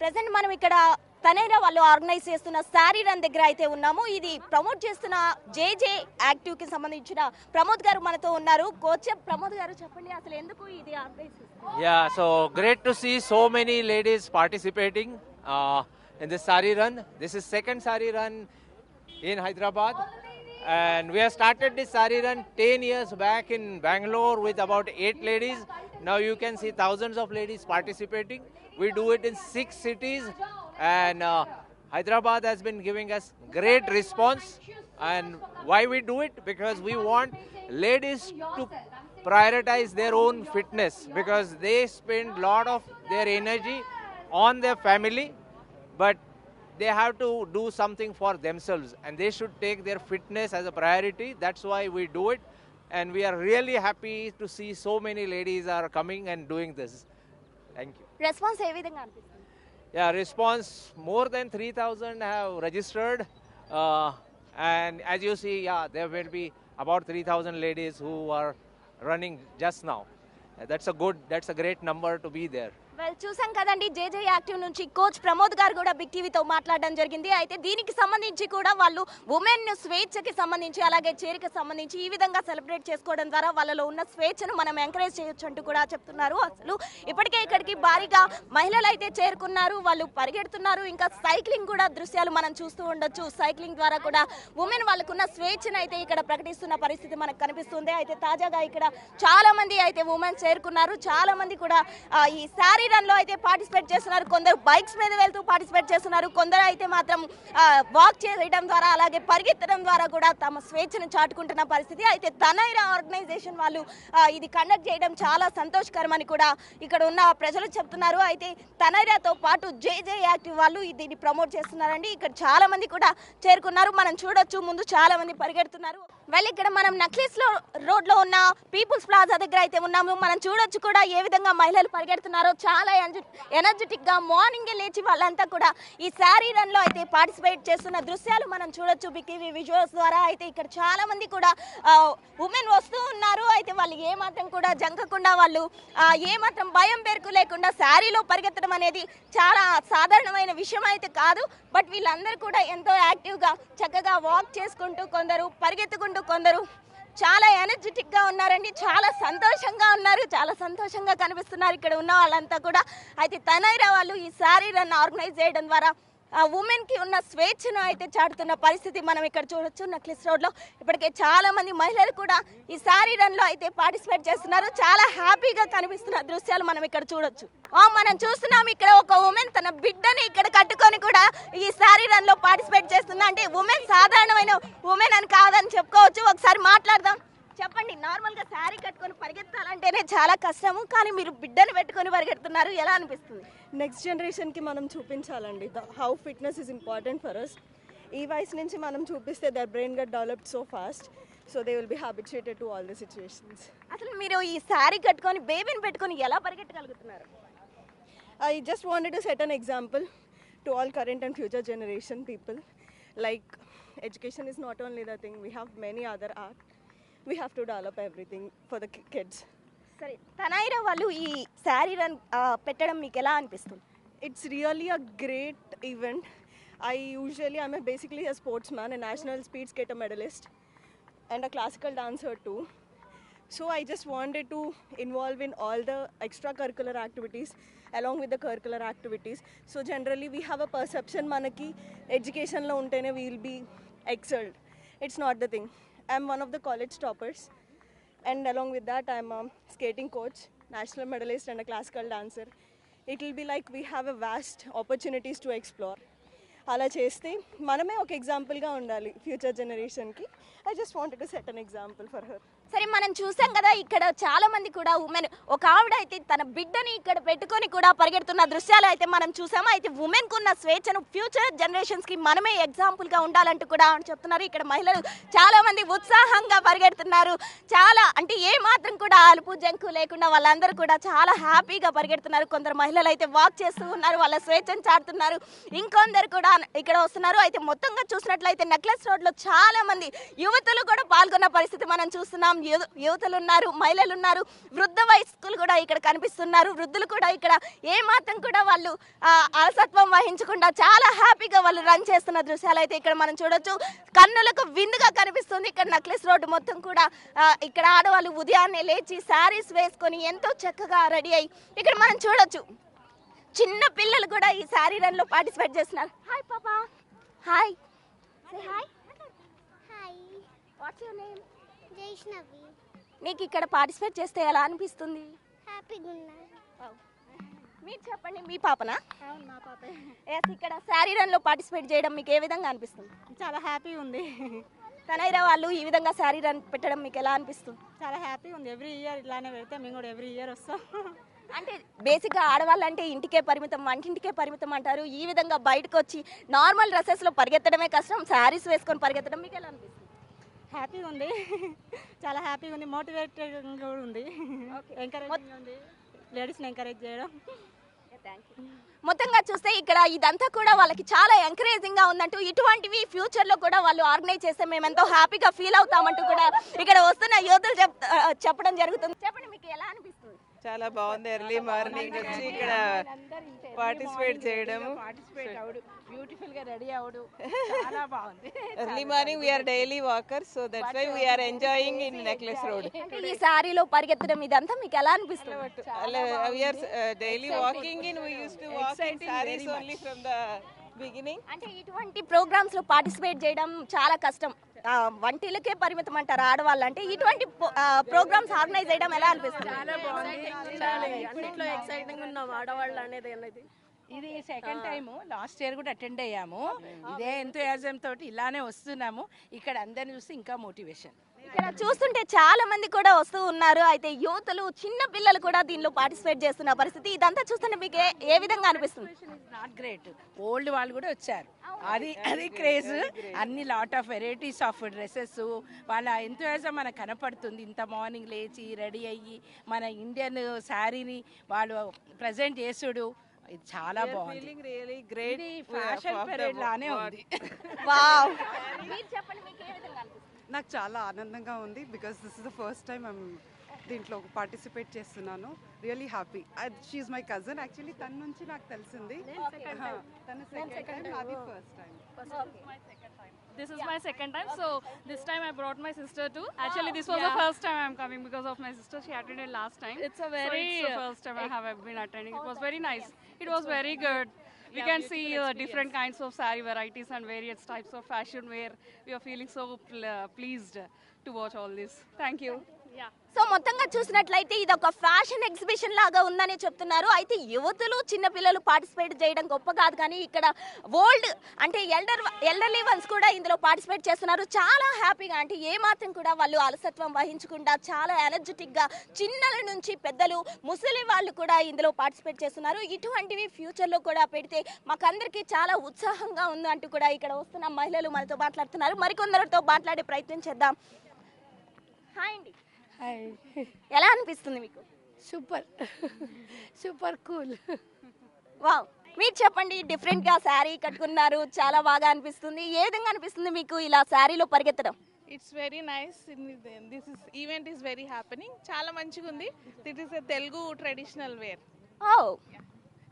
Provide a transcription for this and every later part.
Present మనం ఇక్కడ తనైరా వాళ్ళు ఆర్గనైజ్ చేస్తున్న సారీ రన్ దగ్గర అయితే ఉన్నాము. ఇది ప్రమోట్ చేస్తున్న జేజే యాక్టివ్ కి సంబంధించిన ప్రమోద్ గారు మనతో ఉన్నారు. కోచ్ ప్రమోద్ గారు చెప్పండి, అసలు ఎందుకు ఇది ఆర్గనైజ్ చేస్తున్నారు? Yeah, so great to see so many ladies participating in this sari run. This is second sari run in Hyderabad, and we have started this sari run 10 years back in Bangalore with about 8 ladies. Now you can see thousands of ladies participating. We do it in 6 cities, and Hyderabad has been giving us great response. And why we do it? Because we want ladies to prioritize their own fitness, because they spend a lot of their energy on their family, but they have to do something for themselves, and they should take their fitness as a priority. That's why we do it, and we are really happy to see so many ladies are coming and doing this. Thank you. Response ఏ విధంగా అనిపిస్తుంది? Yeah, response, more than 3,000 have registered, and as you see, yeah, there will be about 3,000 ladies who are running just now. That's a great number to be there. Well, చూసాం కదండి, జేజే active నుంచి coach Pramod గారు కూడా big టీవీతో మాట్లాడడం జరిగింది. అయితే దీనికి సంబంధించి కూడా వాళ్ళు ఉమెన్ స్వేచ్ఛకి సంబంధించి, అలాగే చేరిక సంబంధించి ఈ విధంగా సెలబ్రేట్ చేసుకోవడం ద్వారా వాళ్ళలో ఉన్న స్వేచ్ఛను మనం ఎంకరేజ్ చేయొచ్చు అంటూ కూడా చెప్తున్నారు. అసలు ఇప్పటికే ఇక్కడికి భారీగా మహిళలు అయితే చేరుకున్నారు, వాళ్ళు పరిగెడుతున్నారు. ఇంకా సైక్లింగ్ కూడా దృశ్యాలు మనం చూస్తూ ఉండొచ్చు. సైక్లింగ్ ద్వారా కూడా ఉమెన్ వాళ్ళకున్న స్వేచ్ఛను అయితే ఇక్కడ ప్రకటిస్తున్న పరిస్థితి మనకు కనిపిస్తుంది. అయితే తాజాగా ఇక్కడ చాలా మంది అయితే ఉమెన్ చేరుకున్నారు. చాలా మంది కూడా ఈ సారీ రన్ లో అయితే పార్టిసిపేట్ చేస్తున్నారు. కొందరు బైక్స్ మీద వెళ్తూ పార్టిసిపేట్ చేస్తున్నారు. కొందరు అయితే మాత్రం వాక్ చేయడం ద్వారా, అలాగే పరిగెత్తడం ద్వారా కూడా తమ స్వేచ్ఛను చాటుకుంటున్న పరిస్థితి. అయితే తనైరా ఆర్గనైజేషన్ వాళ్ళు ఇది కండక్ట్ చేయడం చాలా సంతోషకరమని కూడా ఇక్కడ ఉన్న ప్రజలు చెప్తున్నారు. అయితే తనైరాతో పాటు జేజే యాక్టివ్ వాళ్ళు దీన్ని ప్రమోట్ చేస్తున్నారండి. ఇక్కడ చాలా మంది కూడా చేరుకున్నారు, మనం చూడొచ్చు. ముందు చాలా మంది పరిగెడుతున్నారు. వెళ్ళి ఇక్కడ మనం నక్లెస్ రోడ్ లో ఉన్న పీపుల్స్ ప్లాజా దగ్గర అయితే ఉన్నాము. మనం చూడొచ్చు కూడా ఏ విధంగా మహిళలు పరిగెడుతున్నారో. చాలా ఎనర్జెటిక్ గా మార్నింగ్ లేచి వాళ్ళంతా కూడా ఈ శారీ రన్ లో అయితే పార్టిసిపేట్ చేస్తున్న దృశ్యాలు మనం చూడొచ్చు బిగ్ టీవీ విజువల్స్ ద్వారా. అయితే ఇక్కడ చాలా మంది కూడా ఉమెన్ వస్తూ ఉన్నారు. అయితే వాళ్ళు ఏ మాత్రం కూడా జంకకుండా, వాళ్ళు ఏ మాత్రం భయం పేరుకు లేకుండా శారీలో పరిగెత్తడం అనేది చాలా సాధారణమైన విషయం అయితే కాదు. బట్ వీళ్ళందరూ కూడా ఎంతో యాక్టివ్ గా చక్కగా వాక్ చేసుకుంటూ, కొందరు పరిగెత్తుకుంటూ, కొందరు చాలా ఎనర్జెటిక్ గా ఉన్నారండి. చాలా సంతోషంగా ఉన్నారు, చాలా సంతోషంగా కనిపిస్తున్నారు ఇక్కడ ఉన్న వాళ్ళంతా కూడా. అయితే తనైరా వాళ్ళు ఈ శారీ రన్ ఆర్గనైజ్ చేయడం ద్వారా ఉమెన్ కి ఉన్న స్వేచ్ఛను అయితే చాటుతున్న పరిస్థితి మనం ఇక్కడ చూడొచ్చు. నక్లెస్ రోడ్ లో ఇప్పటికే చాలా మంది మహిళలు కూడా ఈ శారీ రన్ లో అయితే పార్టిసిపేట్ చేస్తున్నారు. చాలా హ్యాపీగా కనిపిస్తున్న దృశ్యాలు మనం ఇక్కడ చూడొచ్చు. మనం చూస్తున్నాం ఇక్కడ ఒక ఉమెన్ తన బిడ్డని ఇక్కడ కట్టుకొని కూడా ఈ శారీ రన్ లో పార్టిసిపేట్ చేస్తుంది. అంటే ఉమెన్ సాధారణమైన ఉమెన్ అని కాదని చెప్పుకోవచ్చు. ఒకసారి మాట్లాడదాం. చెప్పండి, నార్మల్ గా శారీ కట్టుకొని పరిగెత్తాలంటేనే చాలా కష్టము, కానీ మీరు బిడ్డను పెట్టుకొని పరిగెడుతున్నారు, ఎలా అనిపిస్తుంది? నెక్స్ట్ జనరేషన్కి మనం చూపించాలండి how fitness is important for us. ఈ వయసు నుంచి మనం చూపిస్తే their brain get developed so fast, so they will be habituated to all the situations. అసలు మీరు ఈ శారీ కట్టుకొని బేబీని పెట్టుకొని ఎలా పరిగెట్టగలుగుతున్నారు? I just wanted to set an example to all current and future generation people. Like, education is not only the thing, we have many other art. We have to develop everything for the kids. సరే, తనైరా వాళ్ళు ఈ sari run పెట్టడం మీకు ఎలా అనిపిస్తుంది? It's really a great event. I'm basically a sportsman, a national speed skater medalist, and a classical dancer too. So I just wanted to involve in all the extracurricular activities along with the curricular activities. So generally we have a perception manaki education lo untene we will be excelled. It's not the thing. I'm one of the college toppers, and along with that I'm a skating coach, national medalist, and a classical dancer. It will be like we have a vast opportunities to explore. అలా చేస్తే మనమే ఒక ఎగ్జాంపుల్గా ఉండాలి future జనరేషన్కి. I just wanted to set an example for her. సరే, మనం చూసాం కదా ఇక్కడ చాలా మంది కూడా ఉమెన్, ఒక ఆవిడ అయితే తన బిడ్డని ఇక్కడ పెట్టుకొని కూడా పరిగెడుతున్న దృశ్యాలు అయితే మనం చూసాము. అయితే ఉమెన్ కున్న స్వేచ్ఛను ఫ్యూచర్ జనరేషన్స్ కి మనమే ఎగ్జాంపుల్ గా ఉండాలంటూ కూడా చెప్తున్నారు. ఇక్కడ మహిళలు చాలా మంది ఉత్సాహంగా పరిగెడుతున్నారు. చాలా అంటే ఏ మాత్రం కూడా అలుపు జంకు లేకుండా వాళ్ళందరూ కూడా చాలా హ్యాపీగా పరిగెడుతున్నారు. కొందరు మహిళలు అయితే వాక్ చేస్తూ ఉన్నారు, వాళ్ళ స్వేచ్ఛను చాటుతున్నారు. ఇంకొందరు కూడా ఇక్కడ వస్తున్నారు. అయితే మొత్తంగా చూసినట్లయితే నెక్లెస్ రోడ్ లో చాలా మంది యువతులు కూడా పాల్గొన్న పరిస్థితి మనం చూస్తున్నాం. చూస్తున్నాం. యువతులు ఉన్నారు, మహిళలు ఉన్నారు, వృద్ధ వయస్కులు కూడా ఇక్కడ కనిపిస్తున్నారు. వృద్ధులు కూడా ఇక్కడ ఏ మాత్రం కూడా వాళ్ళు అలసత్వం వహించకుండా చాలా హ్యాపీగా వాళ్ళు రన్ చేస్తున్న దృశ్యాలు అయితే ఇక్కడ మనం చూడొచ్చు. కన్నులకు విందుగా కనిపిస్తుంది. ఇక్కడ నక్లెస్ రోడ్డు మొత్తం కూడా ఇక్కడ ఆడవాళ్ళు ఉదయాన్నే లేచి శారీస్ వేసుకొని ఎంతో చక్కగా రెడీ అయ్యి ఇక్కడ మనం చూడొచ్చు. చిన్న పిల్లలు కూడా ఈ శారీ రన్ లో పార్టిసిపేట్ చేస్తున్నారు. హాయ్ పాపా. Hi. Say hi. Hi, what's your name? Jaishnavi. నీకు ఇక్కడ పార్టిసిపేట్ చేస్తే ఎలా అనిపిస్తుంది? హ్యాపీగా ఉన్నా. మీరు చెప్పండి, మీ పాపనా? అవును, మా పాపే. ఎస్, ఇక్కడ శారీ రన్ లో పార్టిసిపేట్ చేయడం మీకు ఏ విధంగా అనిపిస్తుంది? చాలా హ్యాపీ ఉంది. తనైరా వాళ్ళు ఈ విధంగా శారీ రన్ పెట్టడం మీకు ఎలా అనిపిస్తుంది? చాలా హ్యాపీ ఉంది. ఎవ్రీ ఇయర్ ఇలానే పెడితే మేము కూడా ఎవ్రీ ఇయర్ వస్తాం. అంటే బేసిక్గా ఆడవాళ్ళు అంటే ఇంటికే పరిమితం, వంటింటికే పరిమితం అంటారు. ఈ విధంగా బయటకు వచ్చి నార్మల్ డ్రెస్సెస్లో పరిగెత్తడమే కష్టం, శారీస్ వేసుకొని పరిగెత్తడం మీకు ఎలా అనిపిస్తుంది? హ్యాపీగా ఉంది. చాలా హ్యాపీగా ఉంది. మోటివేటింగ్ కూడా ఉంది. ఎంకరేజింగ్ ఉంది. లేడీస్ని ఎంకరేజ్ చేయడం. మొత్తంగా చూస్తే ఇక్కడ ఇదంతా కూడా వాళ్ళకి చాలా ఎంకరేజింగ్ గా ఉందంటూ, ఇటువంటివి ఫ్యూచర్ లో కూడా వాళ్ళు ఆర్గనైజ్ చేస్తే మేము ఎంతో హ్యాపీగా ఫీల్ అవుతామంటూ కూడా ఇక్కడ వస్తున్న యువతులు చెప్పడం జరుగుతుంది. చెప్పండి, మీకు ఎలా అనిపిస్తుంది? చాలా బాగుంది. ఎర్లీ మార్నింగ్ వచ్చి ఇక్కడ పార్టిసిపేట్ చేయడము, బ్యూటిఫుల్ గా రెడీ అవడు చాలా బాగుంది. Early morning we are daily walkers, so that's why we are enjoying in Necklace Road. ఈ సారీలో పరిగెత్తడం ఇదంతా మీకు ఎలా అనిపిస్తుంది? We are daily walking in, we use to walk in saris only from the beginning. అంటే ఇటువంటి ప్రోగ్రామ్స్ లో పార్టిసిపేట్ చేయడం చాలా కష్టం, వంటిలకే పరిమితం అంటారు ఆడవాళ్ళు. అంటే ఇటువంటి ప్రోగ్రామ్స్ ఆర్గనైజ్ చేయడం ఎలా అనిపిస్తుంది? చాలా బాగుంది. అన్నిట్లో ఎక్సైటింగ్ ఉన్నాం ఆడవాళ్ళు అనేది. ఇది సెకండ్ టైము. లాస్ట్ ఇయర్ కూడా అటెండ్ అయ్యాము. ఇదే ఎంతోయాజం తోటి ఇలానే వస్తున్నాము. ఇక్కడ అందరిని చూస్తే ఇంకా మోటివేషన్. ఇక్కడ చూస్తుంటే చాలా మంది కూడా వస్తూ ఉన్నారు. అయితే యువతులు, చిన్న పిల్లలు కూడా దీనిలో పార్టిసిపేట్ చేస్తున్న పరిస్థితి. ఇదంతా చూస్తుంటే మీకు ఏ విధంగా అనిపిస్తుంది? Not great. ఓల్డ్ వాళ్ళు కూడా వచ్చారు. అది క్రేజ్. అన్ని lot of varieties of dresses, వాళ్ళ ఎంతోయాజం మనకు కనపడుతుంది. ఇంత మార్నింగ్ లేచి రెడీ అయ్యి మన ఇండియన్ శారీని వాళ్ళు ప్రజెంట్ చేసుడు, ఇది చాలా బాగుంది. Really great. ఫ్యాషన్ పరేడ్ లానే ఉంది. వావ్. మీరు చెప్పండి, మీకు ఏ విధంగా అనిపిస్తుంది? నాకు చాలా ఆనందంగా ఉంది. Because this is the first time I'm దీంట్లో పార్టిసిపేట్ చేస్తున్నాను. Really happy. She's my cousin. Actually తన నుంచి నాకు తెలిసింది. తన సెకండ్ టైం, నాది first time. This is my second time, so this time I brought my sister too. Actually, this was the first time I'm coming because of my sister. She attended last time. It's the first time I have been attending. It was very nice. It was very good. We can see different kinds of saree varieties and various types of fashion wear. We are feeling so pleased to watch all this. Thank you. Yeah. So మొత్తంగా చూసినట్లయితే ఇది ఒక fashion exhibition లాగా ఉందని చెప్తున్నారు. అయితే యువతులు, చిన్నపిల్లలు పార్టిసిపేట్ చేయడం గొప్ప కాదు, కానీ ఇక్కడ ఓల్డ్ అంటే ఎల్డర్లీ వన్స్ కూడా ఇందులో పార్టిసిపేట్ చేస్తున్నారు. చాలా హ్యాపీగా, అంటే ఏ మాత్రం కూడా వాళ్ళు అలసత్వం వహించకుండా చాలా ఎనర్జెటిక్గా చిన్నల నుంచి పెద్దలు, ముసలి వాళ్ళు కూడా ఇందులో పార్టిసిపేట్ చేస్తున్నారు. ఇటువంటివి ఫ్యూచర్లో కూడా పెడితే మాకందరికీ చాలా ఉత్సాహంగా ఉంది అంటూ కూడా ఇక్కడ వస్తున్న మహిళలు మనతో మాట్లాడుతున్నారు. మరికొందరితో మాట్లాడే ప్రయత్నం చేద్దాం. హాయ్ అండి. హాయ్. ఎలా అనిపిస్తుంది మీకు? Super cool. వావ్. మీరు చెప్పండి, డిఫరెంట్ గా శారీ కట్టుకున్నారు, చాలా బాగా అనిపిస్తుంది. ఏ విధంగా అనిపిస్తుంది మీకు ఇలా శారీలో పరిగెత్తడం? It's very nice. This is event is very happening. చాలా మంచిగా ఉంది. This is a Telugu traditional wear. Oh,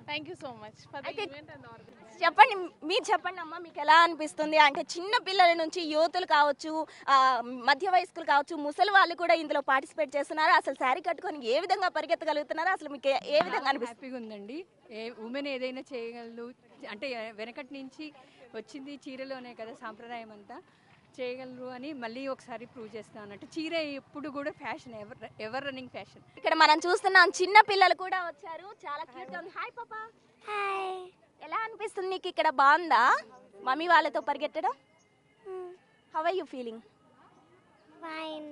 thank you so much for the event and organisation. చెప్పండి, మీరు చెప్పండి అమ్మా, మీకు ఎలా అనిపిస్తుంది? అంటే చిన్న పిల్లల నుంచి యువతులు కావచ్చు, మధ్య వయస్కులు కావచ్చు, ముసలి వాళ్ళు కూడా ఇందులో పార్టిసిపేట్ చేస్తున్నారు. అసలు శారీ కట్టుకొని ఏ విధంగా పరిగెత్తగలుగుతున్నారు? అసలు మీకు ఏ విధంగా అనిపిస్తుంది? హ్యాపీగా ఉందండి. ఉమెన్ ఏదైనా చేయగలరు. అంటే వెనకటి నుంచి వచ్చింది చీరలోనే కదా సాంప్రదాయం అంతా, చేయగలరు అని మళ్ళీ ఒకసారి ప్రూవ్ చేస్తాను. అంటే చీర ఎప్పుడు కూడా ఫ్యాషన్, ఎవర్ రన్నింగ్ ఫ్యాషన్. ఇక్కడ మనం చూస్తున్నాం, చిన్న పిల్లలు కూడా వచ్చారు. చాలా క్యూట్ గా ఉంది. హాయ్ పాపా. హాయ్. ఎలా అనిపిస్తుంది నీకు? ఇక్కడ బాగుందా మమ్మీ వాళ్ళతో పరిగెత్తడం? How are you feeling? Fine.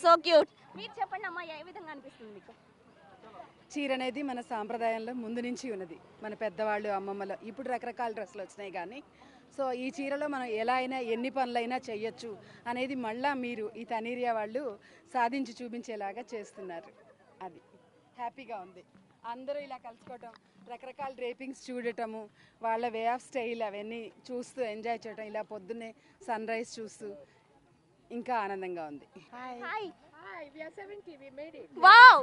So cute. మీరు చెప్పండి అమ్మా, ఏ విధంగా అనిపిస్తుంది మీకు? చీర అనేది మన సాంప్రదాయంలో ముందు నుంచి ఉన్నది. మన పెద్దవాళ్ళు, అమ్మమ్మలు, ఇప్పుడు రకరకాల డ్రెస్సులు వచ్చినాయి, కానీ సో ఈ చీరలో మనం ఎలా అయినా ఎన్ని పనులైనా చెయ్యొచ్చు అనేది మళ్ళా మీరు ఈ తనీరియా వాళ్ళు సాధించి చూపించేలాగా చేస్తున్నారు. అది హ్యాపీగా ఉంది. అందరూ ఇలా కలుసుకోవటం, రకరకాల డ్రేపింగ్స్ చూడటము, వాళ్ళ వే ఆఫ్ స్టైల్ అవన్నీ చూస్తూ ఎంజాయ్ చేయటం, ఇలా పొద్దున్నే సన్ రైజ్ చూస్తూ ఇంకా ఆనందంగా ఉంది. హాయ్ వావ్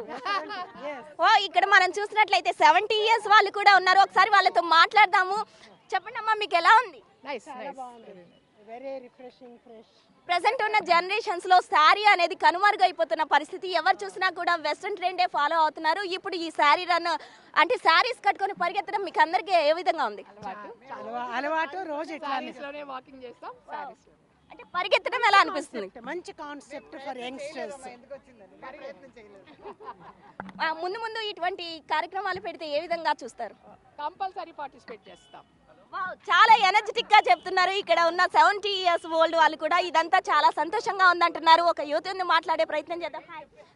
వావ్, ఇక్కడ మనం చూసినట్లయితే 70 ఇయర్స్ వాళ్ళు కూడా ఉన్నారు. ఒకసారి వాళ్ళతో మాట్లాడదాము. చెప్పండి అమ్మా, మీకు ఎలా ఉంది? ప్రెసెంట్ ఉన్న జనరేషన్స్ లో శారీ అనేది కనుమరుగైపోతున్న పరిస్థితి. ఎవరు చూసినా కూడా వెస్ట్రన్ ట్రెండే ఫాలో అవుతున్నారు. ఇప్పుడు ఈ శారీ రన్ అంటే శారీస్ కట్టుకొని పరిగెత్తడం మీకు అందరికీ ఏ విధంగా ఉంది? అలవాటు, రోజు ఇట్లానే వాకింగ్ చేస్తాం. అంటే పరిగెత్తడం ఎలా అనిపిస్తుంది? మంచి కాన్సెప్ట్ ఫర్ యంగ్స్టర్స్. ముందు ముందు ఇటువంటి కార్యక్రమాలు పెడితే ఏ విధంగా చూస్తారు? కంపల్సరీ పార్టిసిపేట్ చేస్తాం. చాలా ఎనర్జెటిక్ గా చెప్తున్నారు. ఇక్కడ ఉన్న 70 ఇయర్స్ ఓల్డ్ వాళ్ళు కూడా ఇదంతా చాలా సంతోషంగా ఉందంటున్నారు. ఒక యువతిని మాట్లాడే ప్రయత్నం చేద్దాం.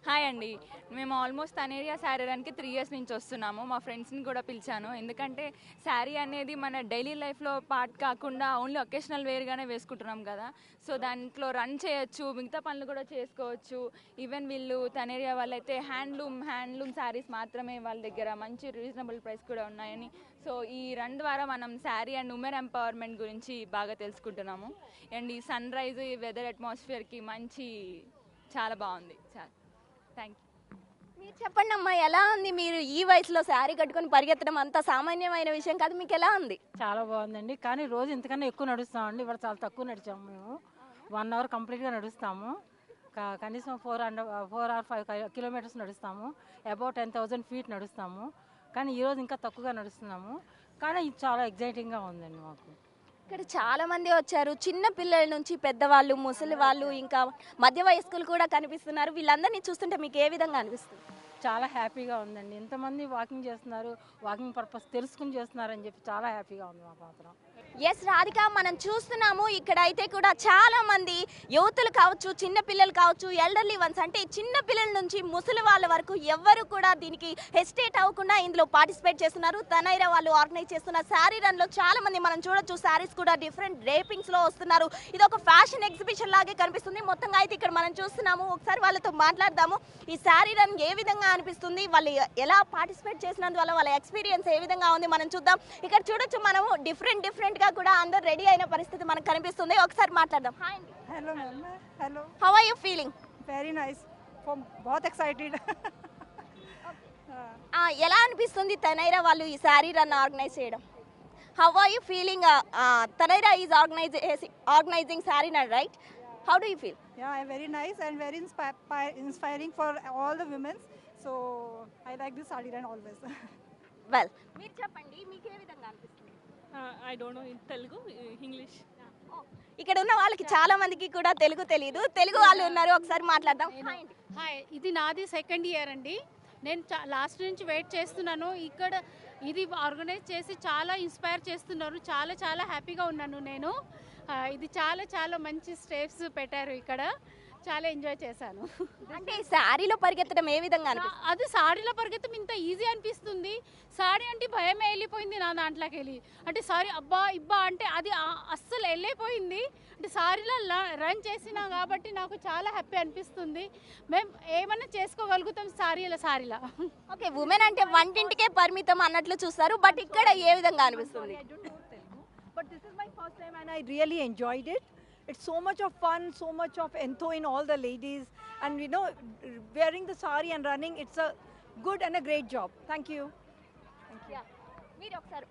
హాయ్ అండి, మేము ఆల్మోస్ట్ తనేరియా శారీ రన్కి 3 ఇయర్స్ నుంచి వస్తున్నాము. మా ఫ్రెండ్స్ని కూడా పిలిచాను, ఎందుకంటే శారీ అనేది మన డైలీ లైఫ్లో పార్ట్ కాకుండా ఓన్లీ ఒకేషనల్ వేర్గానే వేసుకుంటున్నాం కదా. సో దాంట్లో రన్ చేయొచ్చు, మిగతా పనులు కూడా చేసుకోవచ్చు. ఈవెన్ వీళ్ళు తనేరియా వాళ్ళైతే హ్యాండ్లూమ్ శారీస్ మాత్రమే వాళ్ళ దగ్గర మంచి రీజనబుల్ ప్రైస్ కూడా ఉన్నాయని. సో ఈ రన్ ద్వారా మనం శారీ అండ్ ఉమెన్ ఎంపవర్మెంట్ గురించి బాగా తెలుసుకుంటున్నాము. అండ్ ఈ సన్ రైజ్, ఈ వెదర్ అట్మాస్ఫియర్కి మంచి చాలా బాగుంది. చాలా థ్యాంక్ యూ. మీరు చెప్పండి అమ్మా, ఎలా ఉంది? మీరు ఈ వయసులో శారీ కట్టుకొని పరిగెత్తడం అంత సామాన్యమైన విషయం కాదు. మీకు ఎలా ఉంది? చాలా బాగుందండి, కానీ రోజు ఇంతకన్నా ఎక్కువ నడుస్తామండి. ఇవాళ చాలా తక్కువ నడిచాము. మేము 1 అవర్ కంప్లీట్గా నడుస్తాము. కనీసం 4 or 5 కిలోమీటర్స్ నడుస్తాము. అబౌట్ 10,000 feet నడుస్తాము. కానీ ఈరోజు ఇంకా తక్కువగా నడుస్తున్నాము. కానీ ఇది చాలా ఎగ్జైటింగ్గా ఉందండి మాకు. ఇక్కడ చాలా మంది వచ్చారు. చిన్న పిల్లల నుంచి పెద్దవాళ్ళు, ముసలి వాళ్ళు, ఇంకా మధ్య వయస్కులు కూడా కనిపిస్తున్నారు. వీళ్ళందరినీ చూస్తుంటే మీకు ఏ విధంగా అనిపిస్తుంది? చాలా హ్యాపీగా ఉందండి. ఎంతమంది వాకింగ్ చేస్తున్నారు, వాకింగ్ పర్పస్ తెలుసుకుని చేస్తున్నారని చెప్పి చాలా హ్యాపీగా ఉంది మాకు మాత్రం. ఎస్ రాధిక, మనం చూస్తున్నాము ఇక్కడ అయితే కూడా చాలా మంది యువతులు కావచ్చు, చిన్న పిల్లలు కావచ్చు, ఎల్డర్లీ వన్స్ అంటే చిన్న పిల్లల నుంచి ముసలి వాళ్ళ వరకు ఎవ్వరు కూడా దీనికి హెసిటేట్ అవ్వకుండా ఇందులో పార్టిసిపేట్ చేస్తున్నారు. తనైరా వాళ్ళు ఆర్గనైజ్ చేస్తున్న శారీ రన్ లో చాలా మంది మనం చూడొచ్చు. శారీస్ కూడా డిఫరెంట్ డ్రేపింగ్స్ లో వస్తున్నారు. ఇది ఒక ఫ్యాషన్ ఎగ్జిబిషన్ లాగే కనిపిస్తుంది. మొత్తంగా అయితే ఇక్కడ మనం చూస్తున్నాము. ఒకసారి వాళ్ళతో మాట్లాడదాము. ఈ శారీ రన్ ఏ విధంగా అనిపిస్తుంది, వాళ్ళు ఎలా పార్టిసిపేట్ చేసినందువల్ల వాళ్ళ ఎక్స్పీరియన్స్ ఏ విధంగా ఉంది మనం చూద్దాం. ఇక్కడ చూడొచ్చు మనము డిఫరెంట్ గా కూడా అందరూ రెడీ అయిన పరిస్థితి మనకు కనిపిస్తుంది. ఒకసారి మాట్లాడదాం. హాయ్ అండి. Hello ma'am. Hello. How are you feeling? Very nice. बहुत एक्साइटेड. ఎలా అనిపిస్తుంది తనైరా వాళ్ళు ఈ శారీ రన్ ఆర్గనైజ్ చేయడం? How are you feeling? Taneira is organising sari run, right? How do you feel? Yeah, very nice and very inspiring for all the women. So I like this saree run always. Well, మీరు చెప్పండి, మీకు ఏ విధంగా అనిపిస్తుంది? I don't know in Telugu, English. ఇక్కడ ఉన్న వాళ్ళకి చాలా మందికి కూడా తెలుగు తెలియదు. తెలుగు వాళ్ళు ఉన్నారు, ఒకసారి మాట్లాడదాం. హాయ్, ఇది నాది 2nd ఇయర్ అండి. నేను లాస్ట్ నుంచి వెయిట్ చేస్తున్నాను. ఇక్కడ ఇది ఆర్గనైజ్ చేసి చాలా ఇన్స్పైర్ చేస్తున్నారు. చాలా హ్యాపీగా ఉన్నాను నేను. ఇది చాలా మంచి స్టెప్స్ పెట్టారు ఇక్కడ. చాలా ఎంజాయ్ చేశాను. అంటే శారీలో పరిగెత్తడం ఏ విధంగా అనిపిస్తుంది? అది సారీలో పరిగెత్తడం ఇంత ఈజీ అనిపిస్తుంది. సారీ అంటే భయమే వెళ్ళిపోయింది నా దాంట్లోకి వెళ్ళి. అంటే సారీ అబ్బా ఇబ్బా అంటే అది అస్సలు వెళ్ళిపోయింది. అంటే సారీలో రన్ చేసినా కాబట్టి నాకు చాలా హ్యాపీ అనిపిస్తుంది. మేము ఏమైనా చేసుకోగలుగుతాం సారీలా. ఓకే, ఉమెన్ అంటే వంటింటికే పరిమితం అన్నట్లు చూస్తారు. బట్ ఇక్కడ ఏ విధంగా అనిపిస్తుంది? But this is my first time and I really enjoyed it. It's so much of fun, so much of entho in all the ladies, and wearing the sari and running, it's a good and a great job. Thank you. మీరు ఒకసారి.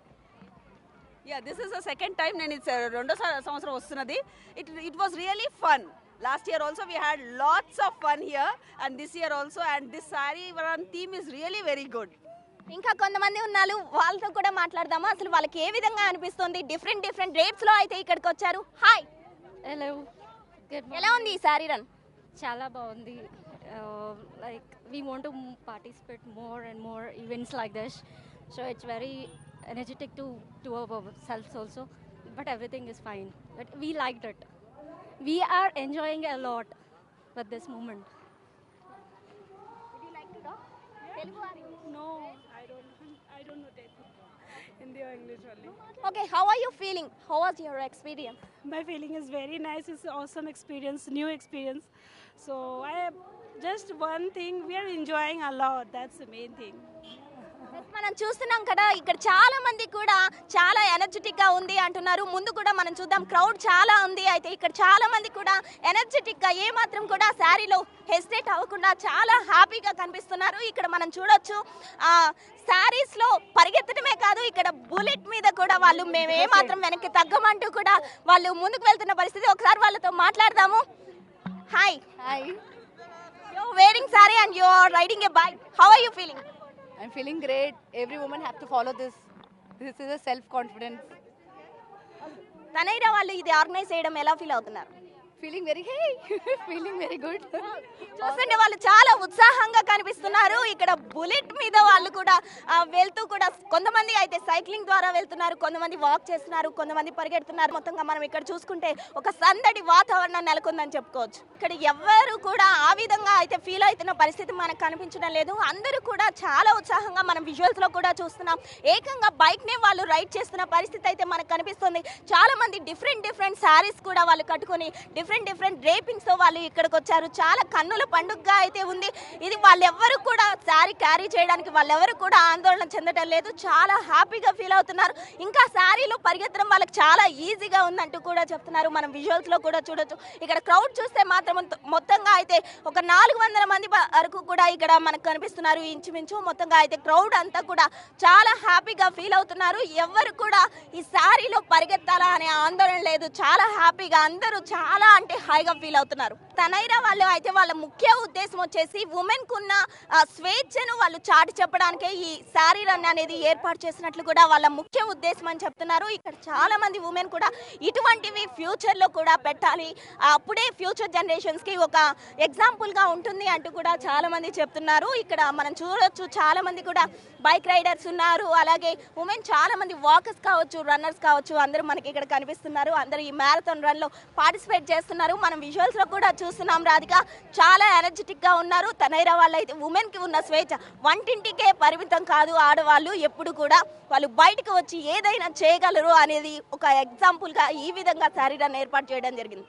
Yeah, this is the second time and it's రెండో సంవత్సరం వస్తున్నది. It was really fun. Last year also we had lots of fun here, and this year also, and this sari run theme is really very good. ఇంకా కొంతమంది ఉన్నారు, వాళ్ళతో కూడా మాట్లాడదాము. అసలు వాళ్ళకి ఏ విధంగా అనిపిస్తుంది? డిఫరెంట్ రేట్స్ లో అయితే ఇక్కడికి వచ్చారు. హాయ్. హలో. ఎలా ఉంది ఈ శారీ రన్? చాలా బాగుంది. Like we want to participate more and more events like this. So it's very energetic to our selfs also. But everything is fine. But we like that. We are enjoying a lot with this moment. No, I don't know Telugu. Hindi or English only. Okay, how are you feeling? How was your experience? My feeling is very nice. It's an awesome experience, new experience. So just one thing, we are enjoying a lot. That's the main thing. మనం చూస్తున్నాం కదా, ఇక్కడ చాలా మంది కూడా చాలా energetic గా ఉంది అంటున్నారు. ముందు కూడా మనం చూద్దాం, క్రౌడ్ చాలా ఉంది. అయితే ఇక్కడ చాలా మంది కూడా ఎనర్జెటిక్ గా ఏ మాత్రం కూడా శారీలో హెసిటేట్ అవ్వకుండా చాలా హ్యాపీగా కనిపిస్తున్నారు. ఇక్కడ మనం చూడొచ్చు శారీస్ లో పరిగెత్తడమే కాదు, ఇక్కడ బుల్లెట్ మీద కూడా వాళ్ళు మేము ఏ మాత్రం వెనక్కి తగ్గమంటూ కూడా వాళ్ళు ముందుకు వెళ్తున్న పరిస్థితి. ఒకసారి వాళ్ళతో మాట్లాడదాము. Hi Hi, you are wearing sari and you are riding a bike. How are you feeling? I'm feeling great. Every woman have to follow this. This is a self-confidence. తనైరా వాళ్ళు ఇది ఆర్గనైజ్ చేయడం ఎలా ఫీల్ అవుతున్నారు? Feeling very hey, feeling very good. చూస్తుంటే వాళ్ళు చాలా ఉత్సాహంగా కనిపిస్తున్నారు. ఇక్కడ బుల్లెట్ మీద వాళ్ళు కూడా వెళ్తూ కూడా కొంతమంది అయితే సైక్లింగ్ ద్వారా వెళ్తున్నారు, కొంతమంది వాక్ చేస్తున్నారు, కొంతమంది పరిగెడుతున్నారు. మొత్తంగా మనం ఇక్కడ చూసుకుంటే ఒక సందడి వాతావరణం నెలకొందని చెప్పుకోవచ్చు. ఇక్కడ ఎవ్వరు కూడా ఆ విధంగా అయితే ఫీల్ అవుతున్న పరిస్థితి మనకు కనిపించడం లేదు. అందరూ కూడా చాలా ఉత్సాహంగా మనం విజువల్స్ లో కూడా చూస్తున్నాం. ఏకంగా బైక్ నే వాళ్ళు రైడ్ చేస్తున్న పరిస్థితి అయితే మనకు కనిపిస్తుంది. చాలా మంది డిఫరెంట్ శారీస్ కూడా వాళ్ళు కట్టుకొని డిఫరెంట్ డ్రేపింగ్స్ తో వాళ్ళు ఇక్కడికి వచ్చారు. చాలా కన్నుల పండుగగా అయితే ఉంది ఇది. వాళ్ళెవ్వరు కూడా శారీ క్యారీ చేయడానికి వాళ్ళెవరు కూడా ఆందోళన చెందడం లేదు, చాలా హ్యాపీగా ఫీల్ అవుతున్నారు. ఇంకా శారీలో పరిగెత్తడం వాళ్ళకి చాలా ఈజీగా ఉందంటూ కూడా చెప్తున్నారు. మనం విజువల్స్ లో కూడా చూడొచ్చు. ఇక్కడ క్రౌడ్ చూస్తే మాత్రం మొత్తంగా అయితే ఒక 400 మంది వరకు కూడా ఇక్కడ మనకు కనిపిస్తున్నారు ఇంచుమించు. మొత్తంగా అయితే క్రౌడ్ అంతా కూడా చాలా హ్యాపీగా ఫీల్ అవుతున్నారు. ఎవరు కూడా ఈ శారీలో పరిగెత్తాలా అనే ఆందోళన లేదు, చాలా హ్యాపీగా అందరూ చాలా అంటే హాయిగా ఫీల్ అవుతున్నారు. తనైరా వాళ్ళు అయితే వాళ్ళ ముఖ్య ఉద్దేశం వచ్చేసి ఉమెన్ కున్న స్వేచ్ఛను వాళ్ళు చాటి చెప్పడానికే ఈ శారీ రన్ అనేది ఏర్పాటు చేసినట్లు కూడా వాళ్ళ ముఖ్య ఉద్దేశం అని చెప్తున్నారు. ఇక్కడ చాలా మంది ఉమెన్ కూడా ఇటువంటివి ఫ్యూచర్ లో కూడా పెట్టాలి, అప్పుడే ఫ్యూచర్ జనరేషన్స్ కి ఒక ఎగ్జాంపుల్ గా ఉంటుంది అంటూ కూడా చాలా మంది చెప్తున్నారు. ఇక్కడ మనం చూడొచ్చు చాలా మంది కూడా బైక్ రైడర్స్ ఉన్నారు, అలాగే ఉమెన్ చాలా మంది వాకర్స్ కావచ్చు, రన్నర్స్ కావచ్చు, అందరూ మనకి ఇక్కడ కనిపిస్తున్నారు. అందరూ ఈ మ్యారథాన్ రన్ లో పార్టిసిపేట్ చేస్తున్నారు. మనం విజువల్స్ లో కూడా చూస్తున్నాం. రాధిక చాలా ఎనర్జెటిక్ గా ఉన్నారు. తనైరా వాళ్ళు అయితే ఉమెన్ కి ఉన్న స్వేచ్ఛ వంటింటికే పరిమితం కాదు, ఆడవాళ్ళు ఎప్పుడు కూడా వాళ్ళు బయటకు వచ్చి ఏదైనా చేయగలరు అనేది ఒక ఎగ్జాంపుల్ గా ఈ విధంగా శారీ రన్ ఏర్పాటు చేయడం జరిగింది.